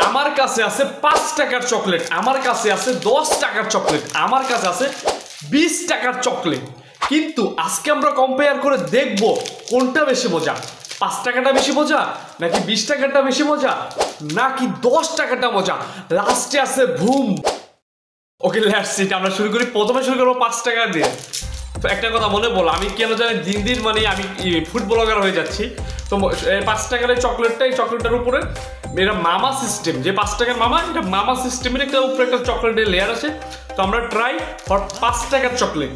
আমার কাছে আছে 5 টাকার চকলেট, আমার কাছে আছে 10 টাকার চকলেট, আমার কাছে আছে 20 টাকার চকলেট। কিন্তু আজকে আমরা কম্পেয়ার করে দেখব কোনটা বেশি মজা, 5 টাকাটা বেশি মজা নাকি 20 টাকাটা বেশি মজা নাকি 10 টাকাটা মজা। লাস্টে আছে বুম। Okay let's see. আমরা প্রথমে শুরু করবো 5 টাকা দিয়ে। তো একটা কথা মনে বলো, আমি কেন জানি দিন দিন মানে আমি ফুড ব্লগার হয়ে যাচ্ছি। তো 5 টাকার এই চকলেটটার উপরে এটা মামা সিস্টেম, যে 5 টাকার মামা, এটা মামা সিস্টেমের একটা উপরে একটা চকলেটের লেয়ার আছে। তো আমরা ট্রাই ফর 5 টাকার চকলেট।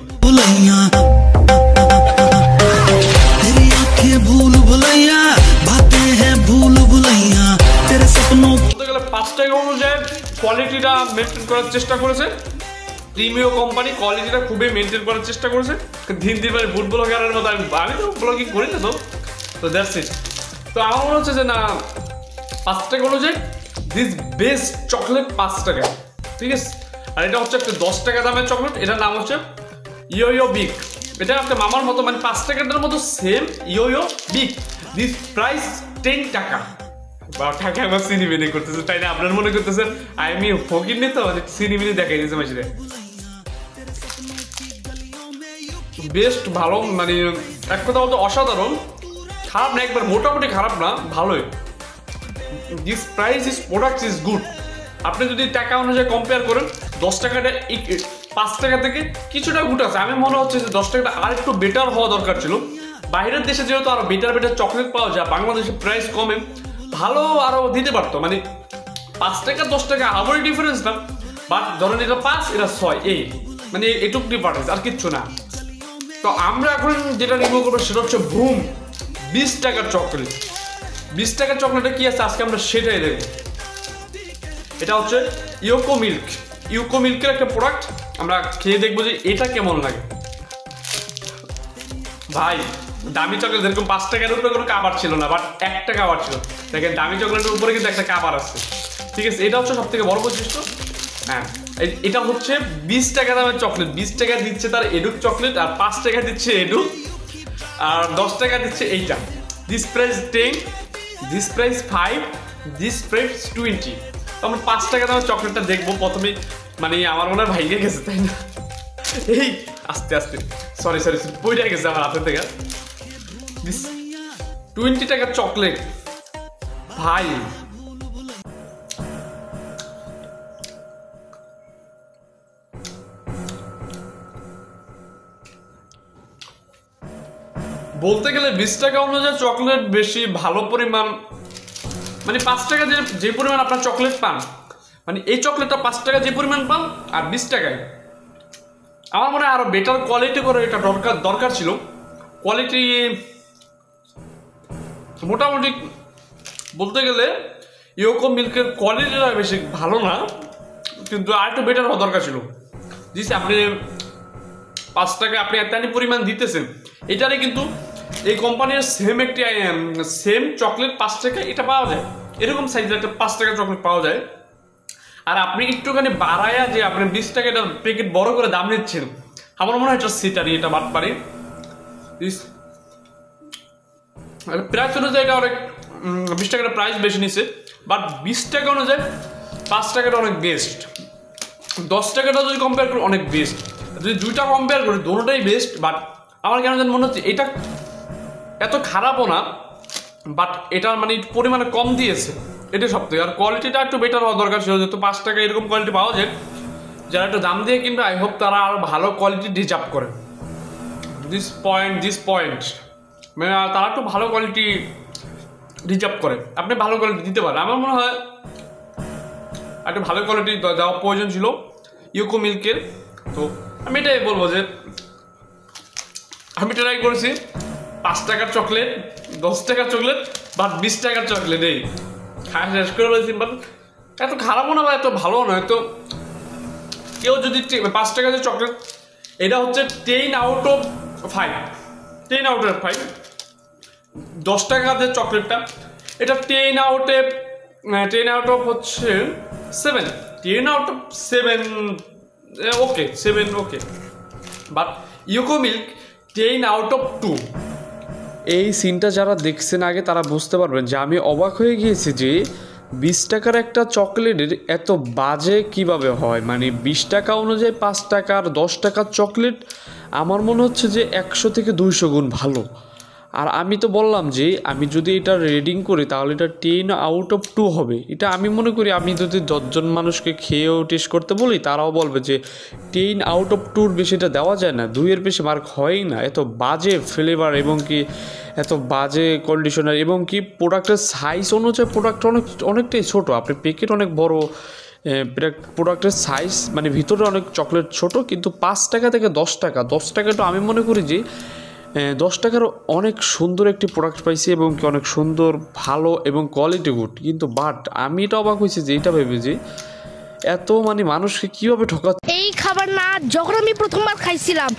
বলতে গেলে 5 টাকা অনুযায়ী কোয়ালিটিটা মেনটেন করার চেষ্টা করেছে প্রিমিয়াম কোম্পানি, কোয়ালিটিটা খুবই মেনটেন করার চেষ্টা করেছে। দিন দিন মানে ফুড ব্লগারের মতো আমি তো ব্লগিং করি না, তো দ্যাটস ইট। তো আমার মনে হচ্ছে যে না, 5 টাকা অনুযায়ী দিস বেস্ট চকলেট 5 টাকা, ঠিক আছে। আর এটা হচ্ছে একটা 10 টাকা দামের চকলেট, এটার নাম হচ্ছে ইয়ো বিগ। এটা একটা মামার মতো, মানে 5 টাকাটার মতো same yo big. This price 10 টাকা। বা টাকা আমার সিনিমিনি করতেছে, তাই না? আপনার মনে করতেছে আমি ফকির নি, তো সিনিমিনি দেখাই দিয়েছে মাঝে। বেস্ট ভালো, মানে এক কথা বলতে অসাধারণ। খারাপ না, একবার মোটামুটি খারাপ না, ভালোই। This price is product is good. আপনি যদি টাকা অনুযায়ী কম্পেয়ার করেন, 10 টাকাটা 5 টাকা থেকে কিছুটা গুড আছে। আমি মনে হচ্ছে যে 10 টাকাটা আর একটু বেটার হওয়া দরকার ছিল। বাইরের দেশে যেহেতু আরো বেটার চকলেট পাওয়া যায়, বাংলাদেশে প্রাইস কমে, ভালো আরো দিতে পারতো। মানে 5 টাকা 10 টাকা আমারই ডিফারেন্স না, বাট ধরেন এটা 5 এটা 6, এই মানে এটুক ডিফারেন্স, আর কিচ্ছু না। তো আমরা এখন যেটা রিভিউ করবো সেটা হচ্ছে বুম 20 টাকার চকলেট। 20 টাকার চকলেটে কি আছে আজকে আমরা সেটাই দেখব। এটা হচ্ছে ইউকো মিল্কের একটা প্রোডাক্ট। আমরা খেয়ে দেখবো যে এটা কেমন লাগে। ভাই দামি চকলেট যেরকম 5 টাকার উপরে কোনো কাবার ছিল না, বাট একটা কাবার ছিল। দেখেন দামি চকলেটের উপরে কিন্তু একটা কাবার আছে, ঠিক আছে। এটা হচ্ছে সব থেকে বড় বৈশিষ্ট্য। হ্যাঁ, এটা হচ্ছে 20 টাকা দামের চকলেট। 20 টাকা দিচ্ছে তার এডুক চকলেট, আর 5 টাকা দিচ্ছে এডুক, আর 10 টাকা দিচ্ছে এইটা। This price 10, this price 5, this price 20। তো আমরা 5 টাকা দামের চকলেটটা দেখবো প্রথমেই। মানে আমার মনে হয় ভাইগে গেছে, তাই না? এই আস্তে সরি পইটা গেছে আমার হাতের থেকে। 20 টাকার চকলেট ভাই, বলতে গেলে 20 টাকা অনুযায়ী চকলেট বেশি ভালো পরিমাণ। মানে 5 টাকা যে পরিমাণ আপনার চকলেট পান, মানে এই চকলেটটা 5 টাকা যে পরিমাণ পান আর 20 টাকায়, আমার মনে হয় আরো বেটার কোয়ালিটি করে এটা দরকার ছিল। কোয়ালিটি মোটামুটি বলতে গেলে ইয়োকো মিল্কের কোয়ালিটিটা বেশি ভালো না, কিন্তু আর একটু বেটার হওয়া দরকার ছিল। দিস আপনি 5 টাকা আপনি এতটাই পরিমাণ দিতেছেন, এটারে কিন্তু এই কোম্পানির সেম চকলেট 5 টাকা এটা পাওয়া যায়, এরকম সাইজের একটা 5 টাকা চকলেট পাওয়া যায়। আর আপনি একটুখানি বাড়ায়া যে আপনি 20 টাকা এটা প্যাকেট বড় করে দাম নিচ্ছেন, আমার মনে হয় এটা সিটারি, এটা বাদ পারি। প্রাইস অনুযায়ী এটা অনেক 20 টাকাটা প্রাইস বেশি নিচ্ছে, বাট 20 টাকা অনুযায়ী 5 টাকাটা অনেক বেস্ট। 10 টাকাটা যদি কম্পেয়ার করি অনেক বেস্ট। যদি দুইটা কম্পেয়ার করি দুটোটাই বেস্ট, বাট আমার কেন যেন মনে হচ্ছে এটা এত খারাপও না, বাট এটার মানে পরিমাণে কম দিয়েছে, এটা সব থেকে। আর কোয়ালিটিটা একটু বেটার হওয়া দরকার ছিল, যেহেতু 5 টাকা এরকম কোয়ালিটি পাওয়া যায়। যারা একটু দাম দিয়ে কিনবে, আই হোপ তারা আরো ভালো কোয়ালিটি ডিজার্ভ করে। দিস পয়েন্ট মানে তারা একটু ভালো কোয়ালিটি ডিজার্ভ করে। আপনি ভালো কোয়ালিটি দিতে পারেন, আমার মনে হয় একটা ভালো কোয়ালিটি দেওয়া প্রয়োজন ছিল ইউকো মিল্কের। তো আমি এটাই বলবো যে আমি ট্রাই করেছি 5 টাকার চকলেট, 10 টাকার চকলেট, বাট 20 টাকার চকলেট এই খাওয়া শেষ করে বলেছি। বাট এত খারাপও না বা এত ভালো নয়। তো কেউ যদি 5 টাকার যে চকলেট, এটা হচ্ছে 10 আউট অফ 5, 10 আউট অফ 5। 10 টাকার যে চকলেটটা, এটা 10 আউট অফ হচ্ছে 7, 10 out of 7, okay 7 okay. But UCO milk 10 out of 2। এই সিনটা যারা দেখছেন আগে তারা বুঝতে পারবেন যে আমি অবাক হয়ে গিয়েছি যে 20 টাকার একটা চকলেটের এত বাজে কিভাবে হয়? মানে 20 টাকা অনুযায়ী 5 টাকার 10 টাকার চকলেট আমার মনে হচ্ছে যে 100 থেকে 200 গুণ ভালো। আর আমি তো বললাম যে আমি যদি এটা রেটিং করি তাহলে এটা 10 আউট অফ 2 হবে। এটা আমি মনে করি আমি যদি 10 জন মানুষকে খেয়েও টেস্ট করতে বলি তারাও বলবে যে 10 আউট অফ 2-র বেশি এটা দেওয়া যায় না, 2-এর বেশি মার্ক হয়ই না। এত বাজে ফ্লেভার এবং কি এত বাজে কন্ডিশনার এবং কি প্রোডাক্টের সাইজ অনুযায়ী প্রোডাক্ট অনেকটাই ছোটো। আপনি প্যাকেট অনেক বড়, প্রোডাক্টের সাইজ মানে ভিতরে অনেক চকলেট ছোট, কিন্তু 5 টাকা থেকে 10 টাকা, 10 টাকাটা আমি মনে করি যে 10 টাকার অনেক সুন্দর একটি প্রোডাক্ট পাইছি এবং কি অনেক সুন্দর ভালো এবং কোয়ালিটি গুড। কিন্তু বাট আমি এটা অবাক হয়েছি যে এটা ভেবে যে এত মানে মানুষকে কীভাবে ঠকাচ্ছে। এই খাবার না যখন আমি প্রথমবার খাইছিলাম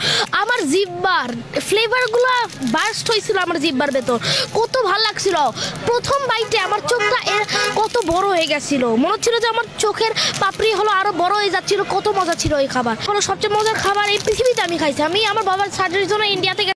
আমার জিহ্বার ফ্লেভারগুলো বার্স্ট হয়েছিল আমার জিহ্বার ভেতর, কত ভালো লাগছিল। প্রথম বাইটে আমার চোখটা কত বড় হয়ে গেছিল, মনে হচ্ছিল যে আমার চোখের পাপড়ি হলো আরো বড় হয়ে যাচ্ছিল। কত মজা ছিল এই খাবার, সবচেয়ে মজার খাবার এই পৃথিবীতে আমি খাইছি। আমি আমার বাবার সার্জারির জন্য ইন্ডিয়া থেকে